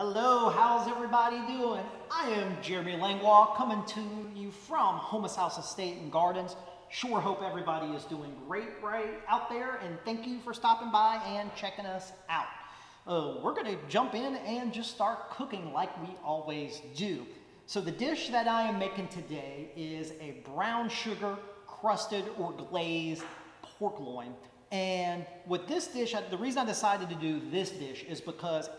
Hello, how's everybody doing? I am Jeremy Langlois coming to you from Houmas House Estate and Gardens. Sure hope everybody is doing great right out there, and thank you for stopping by and checking us out. We're going to jump in and just start cooking like we always do. So the dish that I am making today is a brown sugar crusted or glazed pork loin. And with this dish, the reason I decided to do this dish is because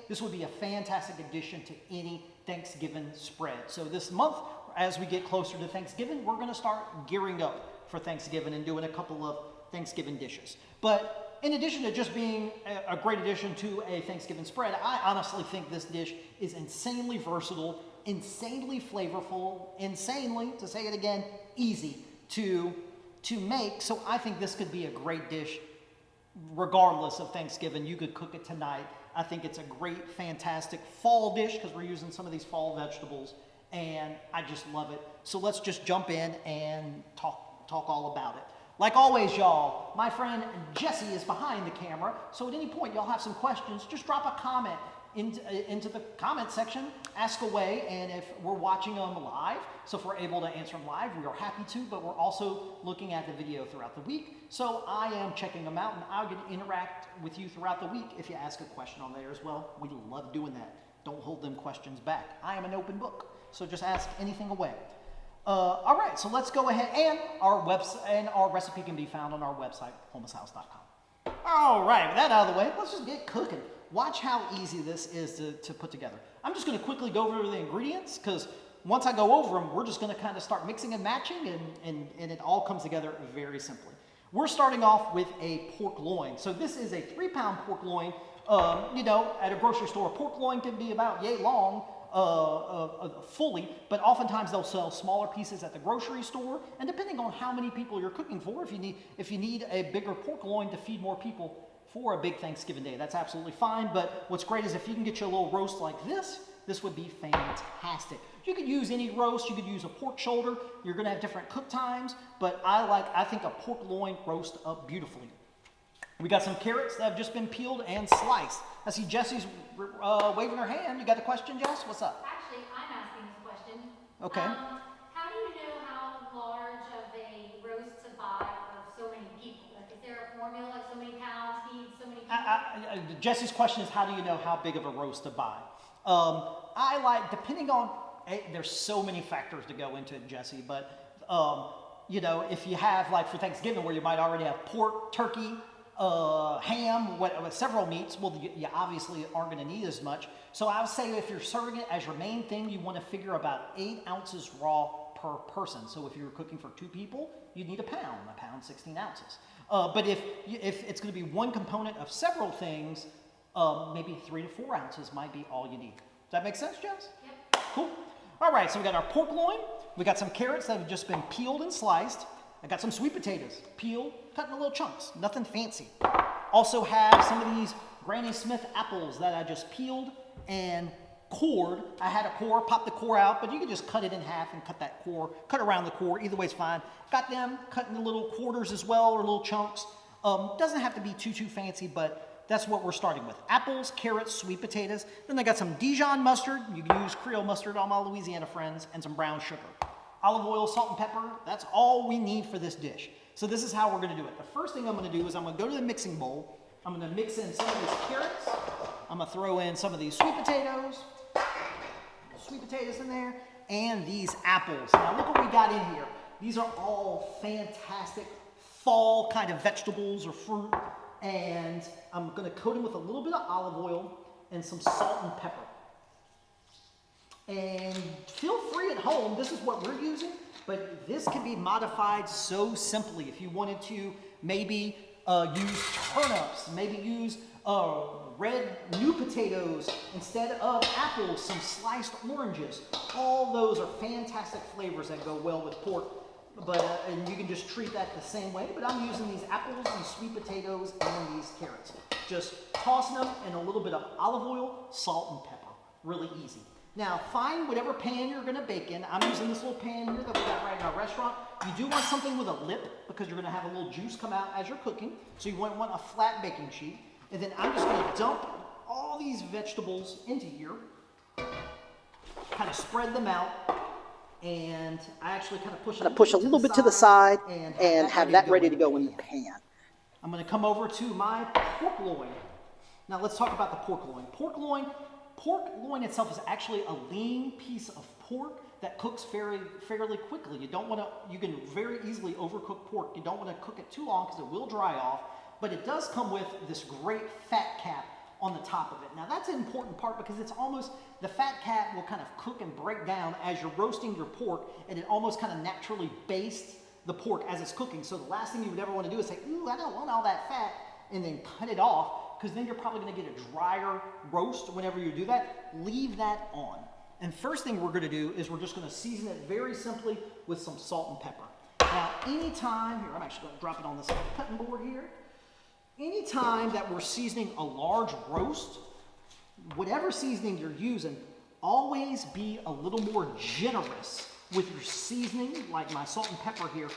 this would be a fantastic addition to any Thanksgiving spread. So this month, as we get closer to Thanksgiving, we're gonna start gearing up for Thanksgiving and doing a couple of Thanksgiving dishes. But in addition to just being a great addition to a Thanksgiving spread, I honestly think this dish is insanely versatile, insanely flavorful, insanely, to say it again, easy to make. So I think this could be a great dish regardless of Thanksgiving. You could cook it tonight. I think it's a great, fantastic fall dish because we're using some of these fall vegetables, and I just love it. So let's just jump in and talk all about it. Like always, y'all, my friend Jesse is behind the camera, so at any point y'all have some questions, just drop a comment into the comment section, ask away, and if we're watching them live, so if we're able to answer them live, we are happy to, but we're also looking at the video throughout the week, so I am checking them out, and I'll get to interact with you throughout the week if you ask a question on there as well. We love doing that. Don't hold them questions back. I am an open book, so just ask anything away. All right, so let's go ahead, and our recipe can be found on our website, houmashouse.com. All right, with that out of the way, let's just get cooking. Watch how easy this is to put together. I'm just going to quickly go over the ingredients because once I go over them, we're just going to kind of start mixing and matching, and it all comes together very simply. We're starting off with a pork loin. So this is a 3-pound pork loin. At a grocery store, a pork loin can be about yay long fully, but oftentimes they'll sell smaller pieces at the grocery store. And depending on how many people you're cooking for, if you need a bigger pork loin to feed more people for a big Thanksgiving day, that's absolutely fine. But what's great is if you can get you a little roast like this would be fantastic. You could use any roast. You could use a pork shoulder. You're going to have different cook times, but I think a pork loin roast up beautifully. We got some carrots that have just been peeled and sliced. I see Jessie's waving her hand. You got a question, Jess? What's up? Actually, I'm asking this question. Okay. How do you know how large of a roast to buy for so many people? Like, is there a formula, like so many pounds feeds so many people? Jesse's question is, how do you know how big of a roast to buy? Depending on, there's so many factors to go into it, Jesse, but, if you have, like for Thanksgiving, where you might already have pork, turkey, ham, several meats, well, you obviously aren't going to need as much. So I would say if you're serving it as your main thing, you want to figure about 8 ounces raw per person. So if you're cooking for 2 people, you need a pound, 16 ounces. But if it's going to be one component of several things, maybe 3 to 4 ounces might be all you need. Does that make sense, Jess? Yep. Cool. All right, so we got our pork loin. We got some carrots that have just been peeled and sliced. I got some sweet potatoes, peeled, cut in little chunks, nothing fancy. Also have some of these Granny Smith apples that I just peeled and cored. I had a core, popped the core out, but you can just cut it in half and cut around the core. Either way is fine. Got them cut into little quarters as well, or little chunks. Doesn't have to be too fancy, but that's what we're starting with. Apples, carrots, sweet potatoes. Then I got some Dijon mustard. You can use Creole mustard, all my Louisiana friends, and some brown sugar. Olive oil, salt and pepper, that's all we need for this dish. So this is how we're gonna do it. The first thing I'm gonna do is I'm gonna go to the mixing bowl. I'm gonna mix in some of these carrots. I'm gonna throw in some of these sweet potatoes in there, and these apples. Now look what we got in here. These are all fantastic fall kind of vegetables or fruit, and I'm gonna coat them with a little bit of olive oil and some salt and pepper. And feel free at home, this is what we're using, but this can be modified so simply. If you wanted to maybe use turnips, maybe use red new potatoes instead of apples, some sliced oranges. All those are fantastic flavors that go well with pork, and you can just treat that the same way, but I'm using these apples and sweet potatoes and these carrots. Just tossing them in a little bit of olive oil, salt, and pepper. Really easy. Now, find whatever pan you're going to bake in. I'm using this little pan here that we got right in our restaurant. You do want something with a lip because you're going to have a little juice come out as you're cooking. So you want a flat baking sheet. And then I'm just going to dump all these vegetables into here, kind of spread them out, and I actually kind of push a little bit to the side and have that ready to go in the pan. I'm going to come over to my pork loin. Now let's talk about the pork loin. Pork loin itself is actually a lean piece of pork that cooks fairly quickly. You can very easily overcook pork. You don't want to cook it too long because it will dry off, but it does come with this great fat cap on the top of it. Now that's an important part because the fat cap will kind of cook and break down as you're roasting your pork, and it almost kind of naturally bastes the pork as it's cooking. So the last thing you would ever want to do is say, ooh, I don't want all that fat, and then cut it off, because then you're probably going to get a drier roast whenever you do that. Leave that on. And first thing we're going to do is we're just going to season it very simply with some salt and pepper. Now anytime, here I'm actually going to drop it on this cutting board here. Anytime that we're seasoning a large roast, whatever seasoning you're using, always be a little more generous with your seasoning, like my salt and pepper here.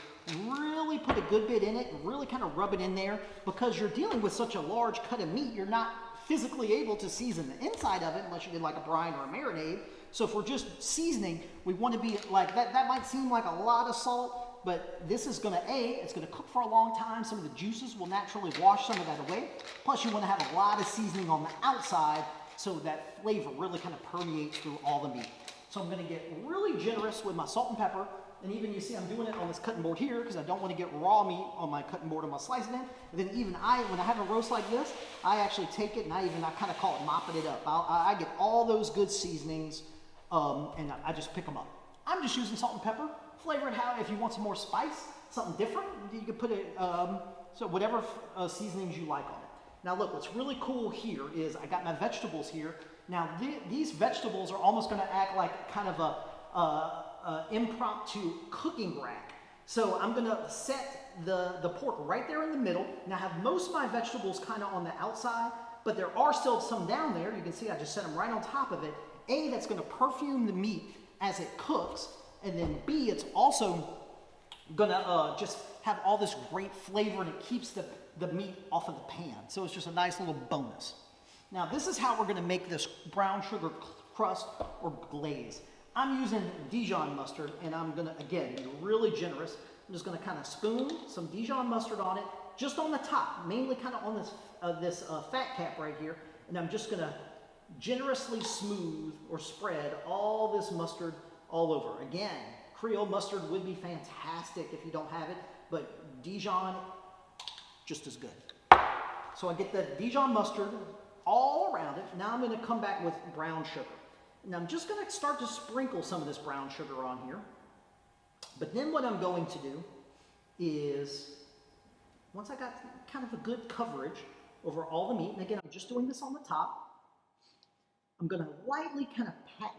Really put a good bit in it and really kind of rub it in there, because you're dealing with such a large cut of meat, you're not physically able to season the inside of it unless you did like a brine or a marinade. So if we're just seasoning, we want to be like that. That might seem like a lot of salt, but this is going to, it's going to cook for a long time. Some of the juices will naturally wash some of that away. Plus you want to have a lot of seasoning on the outside so that flavor really kind of permeates through all the meat. So I'm going to get really generous with my salt and pepper. And even you see I'm doing it on this cutting board here because I don't want to get raw meat on my cutting board. I'm going to slice it in. And then even when I have a roast like this, I actually take it and I kind of call it mopping it up. I get all those good seasonings and I just pick them up. I'm just using salt and pepper. Flavor it how, if you want some more spice, something different, you can put it, so whatever seasonings you like on it. Now look, what's really cool here is I got my vegetables here. Now these vegetables are almost going to act like kind of a impromptu cooking rack. So I'm going to set the pork right there in the middle. Now I have most of my vegetables kind of on the outside, but there are still some down there. You can see I just set them right on top of it. A, that's going to perfume the meat as it cooks, and then B, it's also going to just have all this great flavor, and it keeps the meat off of the pan. So it's just a nice little bonus. Now this is how we're going to make this brown sugar crust or glaze. I'm using Dijon mustard, and I'm going to, again, be really generous. I'm just going to kind of spoon some Dijon mustard on it, just on the top, mainly kind of on this fat cap right here. And I'm just going to generously smooth or spread all this mustard all over. Again, Creole mustard would be fantastic if you don't have it, but Dijon, just as good. So I get the Dijon mustard all around it. Now I'm going to come back with brown sugar. And I'm just going to start to sprinkle some of this brown sugar on here. But then what I'm going to do is, once I got kind of a good coverage over all the meat, and again, I'm just doing this on the top, I'm going to lightly kind of pat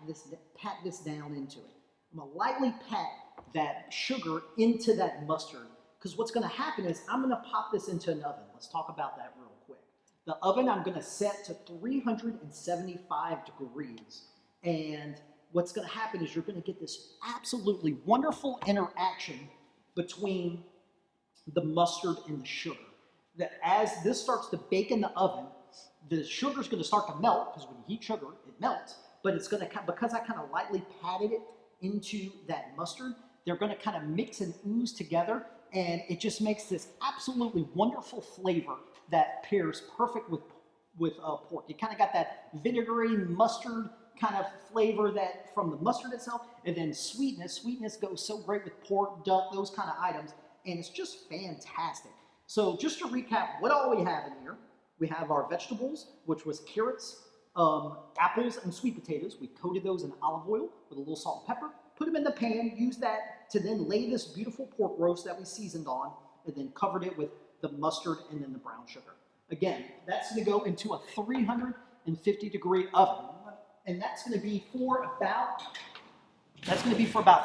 this down into it. I'm going to lightly pat that sugar into that mustard, because what's going to happen is I'm going to pop this into an oven. Let's talk about that real quick. The oven I'm going to set to 375 degrees. And what's going to happen is you're going to get this absolutely wonderful interaction between the mustard and the sugar. That as this starts to bake in the oven, the sugar is going to start to melt, because when you heat sugar, it melts. But it's going to, because I kind of lightly patted it into that mustard, they're going to kind of mix and ooze together, and it just makes this absolutely wonderful flavor that pairs perfect with pork. You kind of got that vinegary mustard kind of flavor that from the mustard itself, and then sweetness. Sweetness goes so great with pork, duck, those kind of items, and it's just fantastic. So just to recap what all we have in here, we have our vegetables, which was carrots, apples, and sweet potatoes. We coated those in olive oil with a little salt and pepper, put them in the pan, used that to then lay this beautiful pork roast that we seasoned on, and then covered it with the mustard and then the brown sugar. Again, that's going to go into a 350-degree oven. And that's going to be for about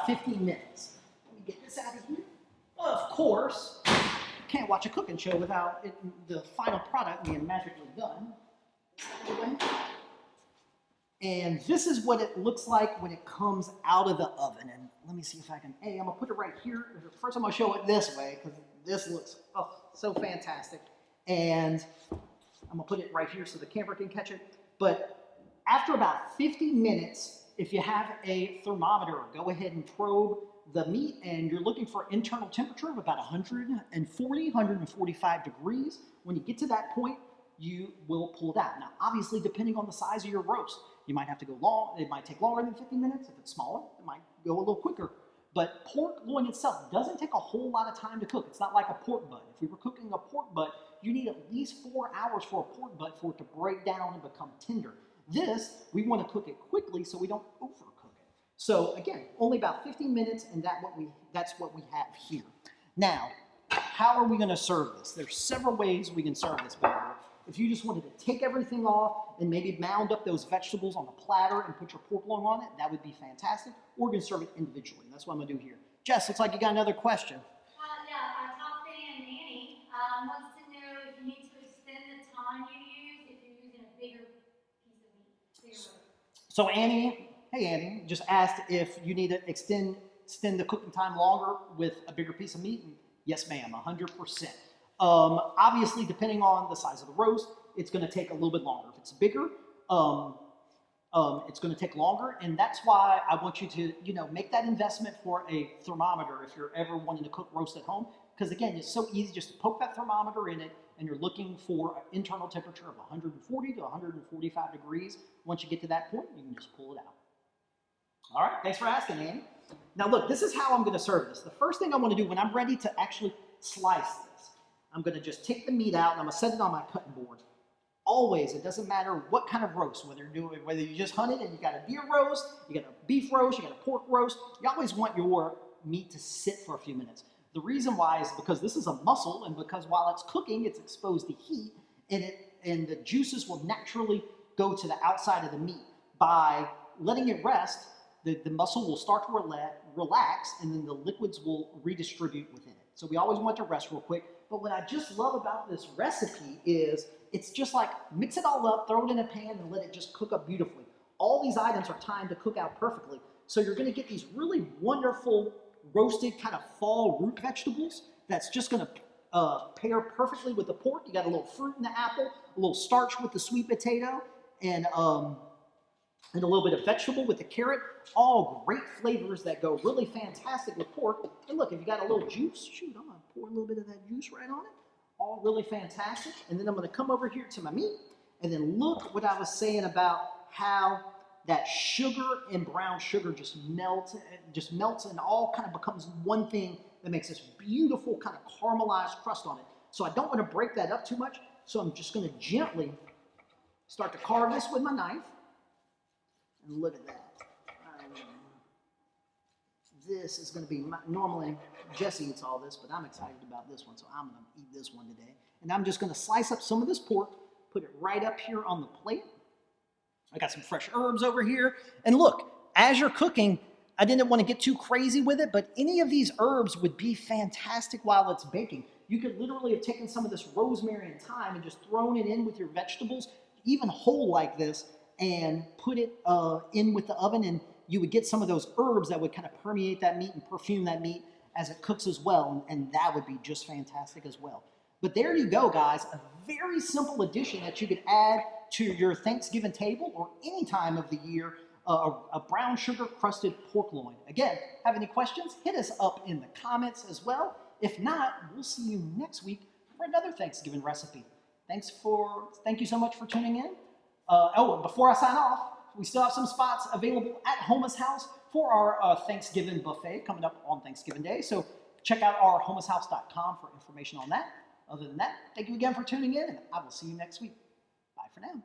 15 minutes. Let me get this out of here. Of course, you can't watch a cooking show without the final product being magically done. And this is what it looks like when it comes out of the oven. And let me see if I can, I'm going to put it right here. First I'm going to show it this way, because this looks so fantastic. And I'm going to put it right here so the camera can catch it. But after about 50 minutes, if you have a thermometer, go ahead and probe the meat, and you're looking for internal temperature of about 140, 145 degrees. When you get to that point, you will pull it out. Now, obviously, depending on the size of your roast, you might have to go long. It might take longer than 50 minutes. If it's smaller, it might go a little quicker. But pork loin itself doesn't take a whole lot of time to cook. It's not like a pork butt. If we were cooking a pork butt, you need at least 4 hours for a pork butt for it to break down and become tender. This, we want to cook it quickly so we don't overcook it. So again, only about 15 minutes, and that's what we have here. Now, how are we going to serve this? There's several ways we can serve this burger. If you just wanted to take everything off and maybe mound up those vegetables on a platter and put your pork loin on it, that would be fantastic. Or you can serve it individually. That's what I'm going to do here. Jess, looks like you got another question. Yeah, our top fan, Annie, wants to know if you need to extend the time you use if you're using a bigger piece of meat for your roast. So Annie, hey Annie, just asked if you need to extend the cooking time longer with a bigger piece of meat. And yes, ma'am, 100%. Obviously, depending on the size of the roast, it's going to take a little bit longer. If it's bigger, it's going to take longer, and that's why I want you to, make that investment for a thermometer if you're ever wanting to cook roast at home. Because again, it's so easy just to poke that thermometer in it, and you're looking for an internal temperature of 140 to 145 degrees. Once you get to that point, you can just pull it out. All right, thanks for asking, Annie. Now look, this is how I'm going to serve this. The first thing I want to do when I'm ready to actually slice this, I'm going to just take the meat out and I'm going to set it on my cutting board. Always, it doesn't matter what kind of roast, whether you just hunted and you got a deer roast, you got a beef roast, you got a pork roast, you always want your meat to sit for a few minutes. The reason why is because this is a muscle, and because while it's cooking, it's exposed to heat, and the juices will naturally go to the outside of the meat. By letting it rest, the muscle will start to relax, and then the liquids will redistribute within it. So we always want to rest real quick. But what I just love about this recipe is it's just like mix it all up, throw it in a pan, and let it just cook up beautifully. All these items are timed to cook out perfectly. So you're going to get these really wonderful roasted kind of fall root vegetables that's just going to pair perfectly with the pork. You got a little fruit in the apple, a little starch with the sweet potato, and a little bit of vegetable with the carrot. All great flavors that go really fantastic with pork. And look, if you got a little juice, shoot, I'm going to pour a little bit of that juice right on it. All really fantastic. And then I'm going to come over here to my meat, and then look what I was saying about how that sugar and brown sugar just melts and all kind of becomes one thing that makes this beautiful kind of caramelized crust on it. So I don't want to break that up too much, so I'm just going to gently start to carve this with my knife. And look at that. This is going to be, normally Jesse eats all this, but I'm excited about this one, so I'm going to eat this one today. And I'm just going to slice up some of this pork, put it right up here on the plate. I got some fresh herbs over here. And look, as you're cooking, I didn't want to get too crazy with it, but any of these herbs would be fantastic while it's baking. You could literally have taken some of this rosemary and thyme and just thrown it in with your vegetables, even whole like this, and put it in with the oven, and you would get some of those herbs that would kind of permeate that meat and perfume that meat as it cooks as well, and that would be just fantastic as well. But there you go, guys, a very simple addition that you could add to your Thanksgiving table or any time of the year, a brown sugar crusted pork loin. Again, have any questions? Hit us up in the comments as well. If not, we'll see you next week for another Thanksgiving recipe. Thank you so much for tuning in. Before I sign off, we still have some spots available at Houmas House for our Thanksgiving buffet coming up on Thanksgiving Day. So check out our houmashouse.com for information on that. Other than that, thank you again for tuning in, and I will see you next week. Bye for now.